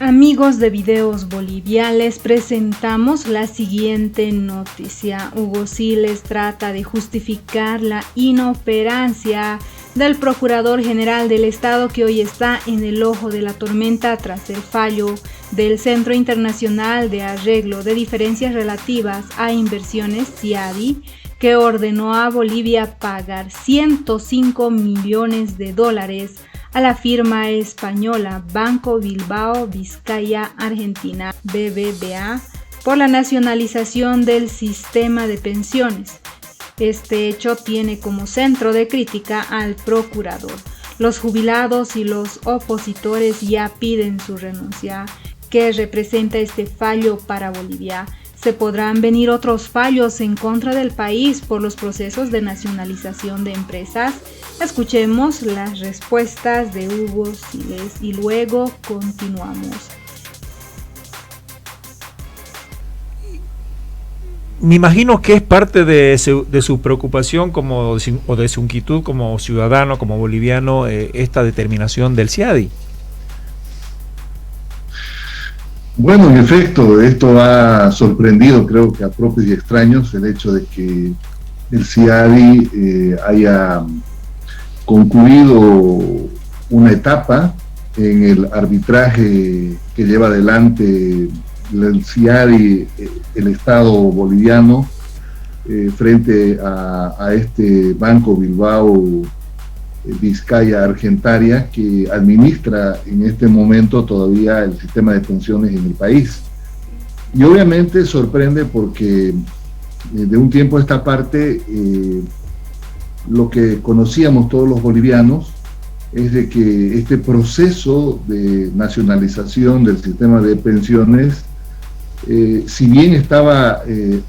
Amigos de Videos Bolivia, les presentamos la siguiente noticia. Hugo Siles trata de justificar la inoperancia del Procurador General del Estado, que hoy está en el ojo de la tormenta tras el fallo del Centro Internacional de Arreglo de Diferencias Relativas a Inversiones, CIADI, que ordenó a Bolivia pagar $105 millones a la firma española Banco Bilbao Vizcaya Argentina, BBVA, por la nacionalización del sistema de pensiones. Este hecho tiene como centro de crítica al procurador. Los jubilados y los opositores ya piden su renuncia. ¿Qué representa este fallo para Bolivia? ¿Se podrán venir otros fallos en contra del país por los procesos de nacionalización de empresas? Escuchemos las respuestas de Hugo Siles y luego continuamos. Me imagino que es parte de su preocupación o de su inquietud como ciudadano, como boliviano, esta determinación del CIADI. Bueno, en efecto, esto ha sorprendido, creo que a propios y extraños, el hecho de que el CIADI haya concluido una etapa en el arbitraje que lleva adelante el CIADI, el Estado boliviano, frente a este Banco Bilbao Vizcaya Argentaria, que administra en este momento todavía el sistema de pensiones en el país. Y obviamente sorprende porque de un tiempo a esta parte lo que conocíamos todos los bolivianos es de que este proceso de nacionalización del sistema de pensiones, si bien estaba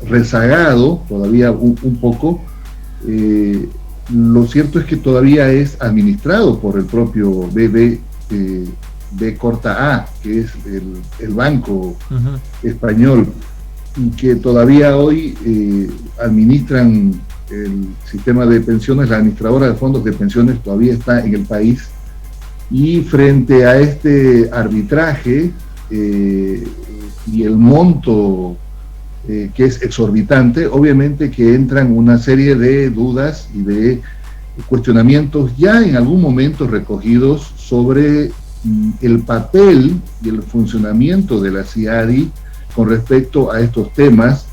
rezagado todavía un poco, lo cierto es que todavía es administrado por el propio B corta A, que es el banco español, y que todavía hoy administran el sistema de pensiones. La administradora de fondos de pensiones todavía está en el país, y frente a este arbitraje y el monto que es exorbitante, obviamente que entran una serie de dudas y de cuestionamientos ya en algún momento recogidos sobre el papel y el funcionamiento de la CIADI con respecto a estos temas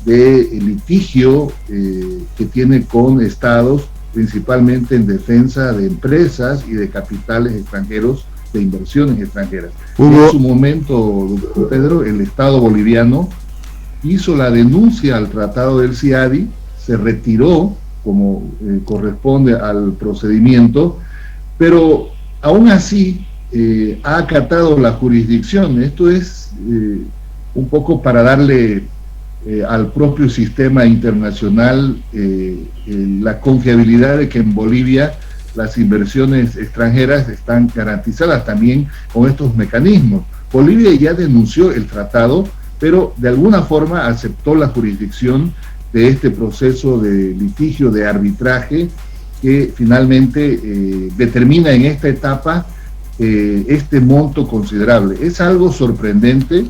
de litigio que tiene con estados, principalmente en defensa de empresas y de capitales extranjeros, de inversiones extranjeras. En su momento, don Pedro, el Estado boliviano hizo la denuncia al tratado del CIADI, se retiró como corresponde al procedimiento, pero aún así ha acatado la jurisdicción. Esto es un poco para darle al propio sistema internacional la confiabilidad de que en Bolivia las inversiones extranjeras están garantizadas también con estos mecanismos. Bolivia ya denunció el tratado, pero de alguna forma aceptó la jurisdicción de este proceso de litigio, de arbitraje, que finalmente determina en esta etapa este monto considerable. Es algo sorprendente.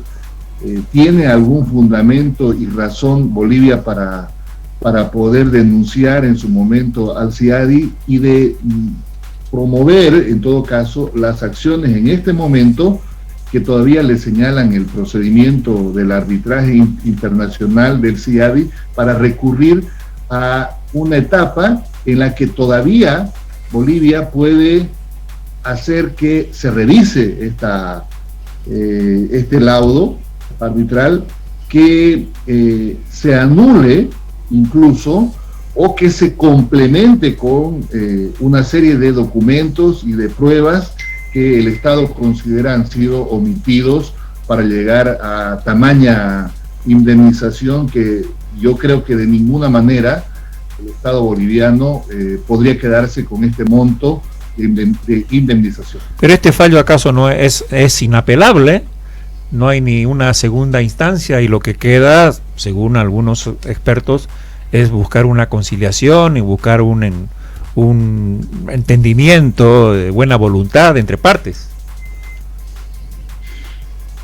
¿Tiene algún fundamento y razón Bolivia para poder denunciar en su momento al CIADI y de promover, en todo caso, las acciones en este momento que todavía le señalan el procedimiento del arbitraje internacional del CIADI para recurrir a una etapa en la que todavía Bolivia puede hacer que se revise este laudo arbitral, que se anule incluso, o que se complemente con una serie de documentos y de pruebas que el Estado considera han sido omitidos para llegar a tamaña indemnización que yo creo que de ninguna manera el Estado boliviano podría quedarse con este monto de indemnización. Pero este fallo acaso no es inapelable, no hay ni una segunda instancia, y lo que queda, según algunos expertos, es buscar una conciliación y buscar un entendimiento de buena voluntad entre partes.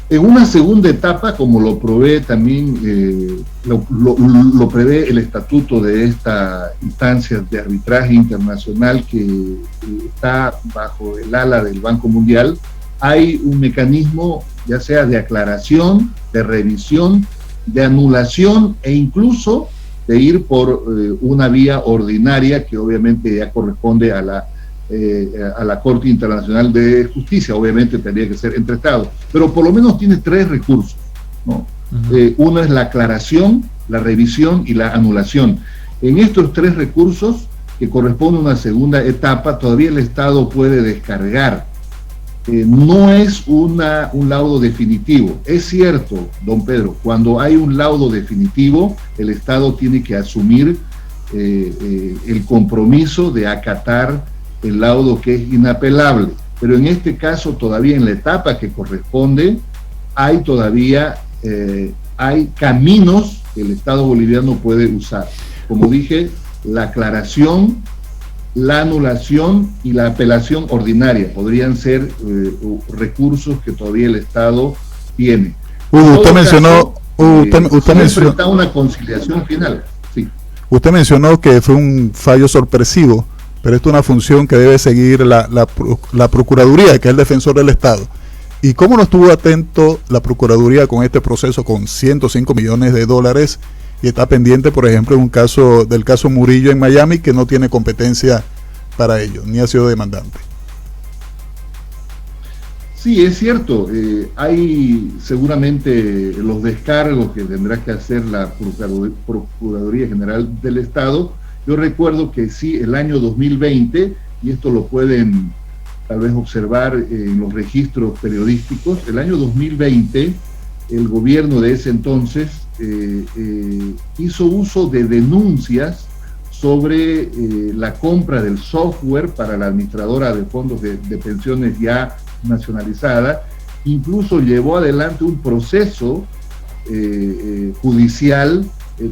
En una segunda etapa, como lo prevé también, lo prevé el estatuto de esta instancia de arbitraje internacional que está bajo el ala del Banco Mundial, hay un mecanismo ya sea de aclaración, de revisión, de anulación e incluso de ir por una vía ordinaria que obviamente ya corresponde a la Corte Internacional de Justicia. Obviamente tendría que ser entre Estados, pero por lo menos tiene 3 recursos, ¿no? Uno es la aclaración, la revisión y la anulación. En estos 3 recursos, que corresponde a una segunda etapa, todavía el Estado puede descargar. No es un laudo definitivo. Es cierto, don Pedro, cuando hay un laudo definitivo, el Estado tiene que asumir el compromiso de acatar el laudo que es inapelable, pero en este caso todavía en la etapa que corresponde hay todavía hay caminos que el Estado boliviano puede usar. Como dije, la aclaración, la anulación y la apelación ordinaria podrían ser recursos que todavía el Estado tiene. Usted mencionó está una conciliación final. Sí. Usted mencionó que fue un fallo sorpresivo, pero esto es una función que debe seguir la Procuraduría, que es el defensor del Estado. ¿Y cómo no estuvo atento la Procuraduría con este proceso con 105 millones de dólares y está pendiente, por ejemplo, del caso Murillo en Miami, que no tiene competencia para ello, ni ha sido demandante? Sí, es cierto. Hay seguramente los descargos que tendrá que hacer la Procuraduría General del Estado. Yo recuerdo que sí, el año 2020, y esto lo pueden tal vez observar en los registros periodísticos, el año 2020, el gobierno de ese entonces hizo uso de denuncias sobre la compra del software para la administradora de fondos de pensiones ya nacionalizada. Incluso llevó adelante un proceso judicial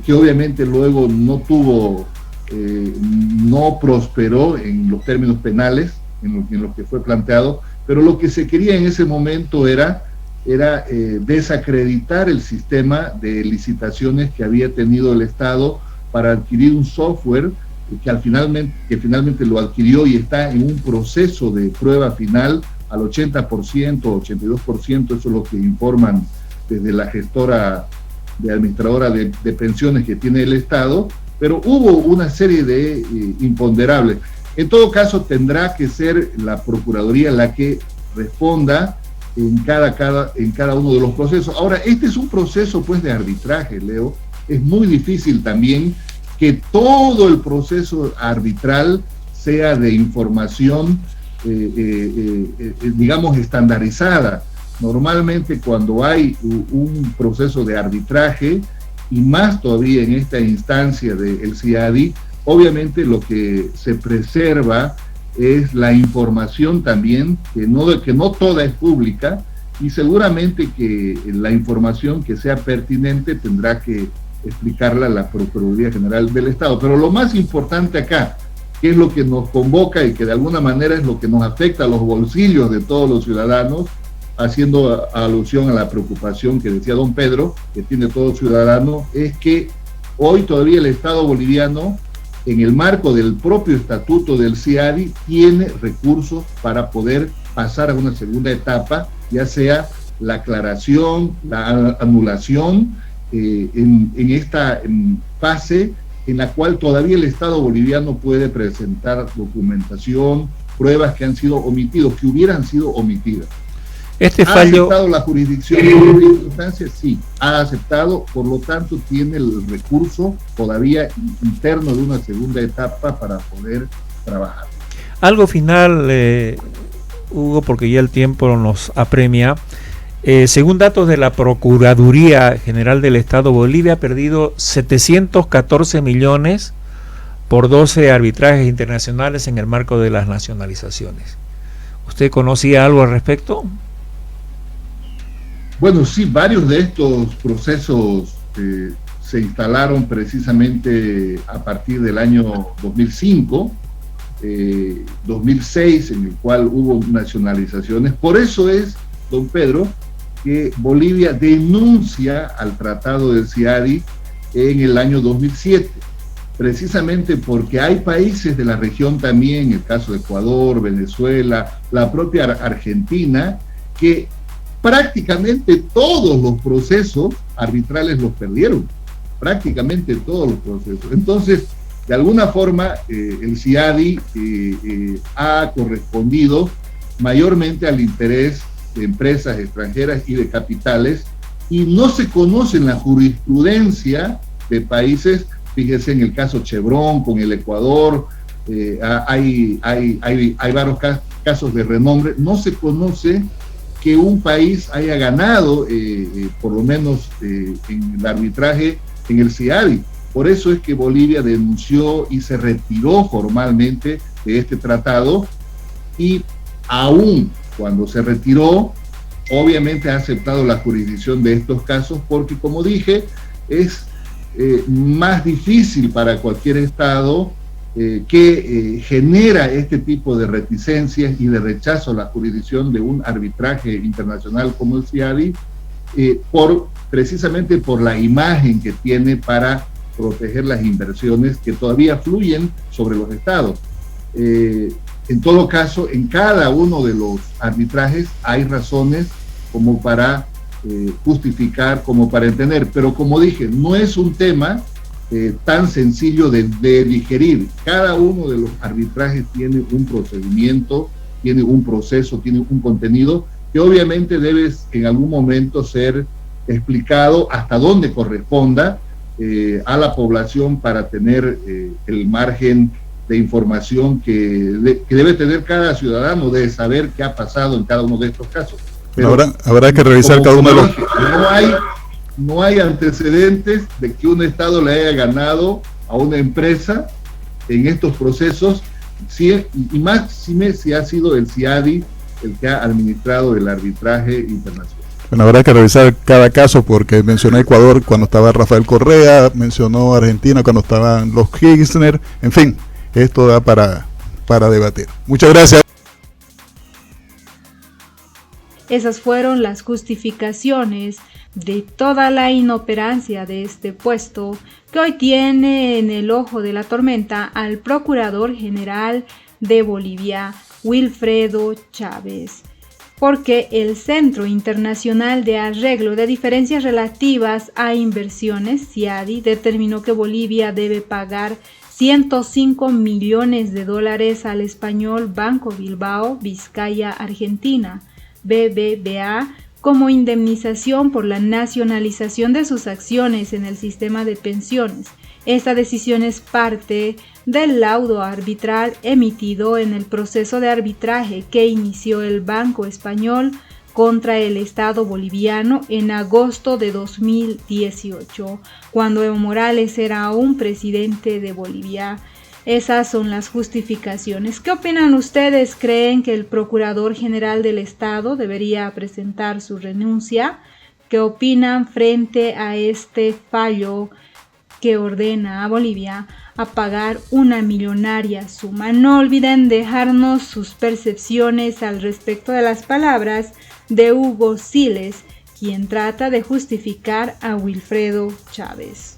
que obviamente luego no prosperó en los términos penales en lo que fue planteado, pero lo que se quería en ese momento era desacreditar el sistema de licitaciones que había tenido el Estado para adquirir un software que finalmente lo adquirió y está en un proceso de prueba final al 80%, 82%, eso es lo que informan desde la gestora de administradora de pensiones que tiene el Estado, pero hubo una serie de imponderables. En todo caso, tendrá que ser la Procuraduría la que responda en cada uno de los procesos. Ahora, este es un proceso pues de arbitraje, Leo. Es muy difícil también que todo el proceso arbitral sea de información, digamos, estandarizada. Normalmente cuando hay un proceso de arbitraje, y más todavía en esta instancia del CIADI, obviamente lo que se preserva es la información también, que no toda es pública, y seguramente que la información que sea pertinente tendrá que explicarla la Procuraduría General del Estado. Pero lo más importante acá, que es lo que nos convoca y que de alguna manera es lo que nos afecta a los bolsillos de todos los ciudadanos, haciendo alusión a la preocupación que decía don Pedro, que tiene todo ciudadano, es que hoy todavía el Estado boliviano, en el marco del propio estatuto del CIADI, tiene recursos para poder pasar a una segunda etapa, ya sea la aclaración, la anulación, en esta fase en la cual todavía el Estado boliviano puede presentar documentación, pruebas que han sido omitidas, que hubieran sido omitidas. Este ¿Ha fallo... aceptado la jurisdicción en esta instancia? Sí, ha aceptado, por lo tanto tiene el recurso todavía interno de una segunda etapa para poder trabajar. Algo final, Hugo, porque ya el tiempo nos apremia. Según datos de la Procuraduría General del Estado, Bolivia ha perdido 714 millones por 12 arbitrajes internacionales en el marco de las nacionalizaciones. ¿Usted conocía algo al respecto? Bueno, sí, varios de estos procesos se instalaron precisamente a partir del año 2005, 2006, en el cual hubo nacionalizaciones. Por eso es, don Pedro, que Bolivia denuncia al Tratado del CIADI en el año 2007, precisamente porque hay países de la región también, el caso de Ecuador, Venezuela, la propia Argentina, que prácticamente todos los procesos arbitrales los perdieron, prácticamente todos los procesos. Entonces, de alguna forma, el CIADI ha correspondido mayormente al interés de empresas extranjeras y de capitales, y no se conoce en la jurisprudencia de países. Fíjese en el caso Chevron con el Ecuador, hay varios casos de renombre. No se conoce que un país haya ganado, por lo menos en el arbitraje en el CIADI. Por eso es que Bolivia denunció y se retiró formalmente de este tratado, y aún cuando se retiró, obviamente ha aceptado la jurisdicción de estos casos, porque, como dije, es más difícil para cualquier Estado que genera este tipo de reticencias y de rechazo a la jurisdicción de un arbitraje internacional como el CIADI, precisamente por la imagen que tiene para proteger las inversiones que todavía fluyen sobre los Estados. En todo caso, en cada uno de los arbitrajes hay razones como para justificar, como para entender, pero como dije, no es un tema tan sencillo de digerir. Cada uno de los arbitrajes tiene un procedimiento, tiene un proceso, tiene un contenido que obviamente debe en algún momento ser explicado hasta donde corresponda a la población para tener el margen de información que debe tener cada ciudadano, de saber qué ha pasado en cada uno de estos casos. Pero habrá que revisar cada uno de los... No hay antecedentes de que un Estado le haya ganado a una empresa en estos procesos, y más si ha sido el CIADI el que ha administrado el arbitraje internacional. Bueno, habrá que revisar cada caso, porque mencionó Ecuador cuando estaba Rafael Correa, mencionó Argentina cuando estaban los Kirchner, en fin, esto da para debatir. Muchas gracias. Esas fueron las justificaciones de toda la inoperancia de este puesto, que hoy tiene en el ojo de la tormenta al Procurador General de Bolivia, Wilfredo Chávez, porque el Centro Internacional de Arreglo de Diferencias Relativas a Inversiones, CIADI, determinó que Bolivia debe pagar $105 millones al español Banco Bilbao Vizcaya Argentina, BBVA, como indemnización por la nacionalización de sus acciones en el sistema de pensiones. Esta decisión es parte del laudo arbitral emitido en el proceso de arbitraje que inició el Banco Español contra el Estado boliviano en agosto de 2018, cuando Evo Morales era aún presidente de Bolivia. Esas son las justificaciones. ¿Qué opinan ustedes? ¿Creen que el Procurador General del Estado debería presentar su renuncia? ¿Qué opinan frente a este fallo que ordena a Bolivia a pagar una millonaria suma? No olviden dejarnos sus percepciones al respecto de las palabras de Hugo Siles, quien trata de justificar a Wilfredo Chávez.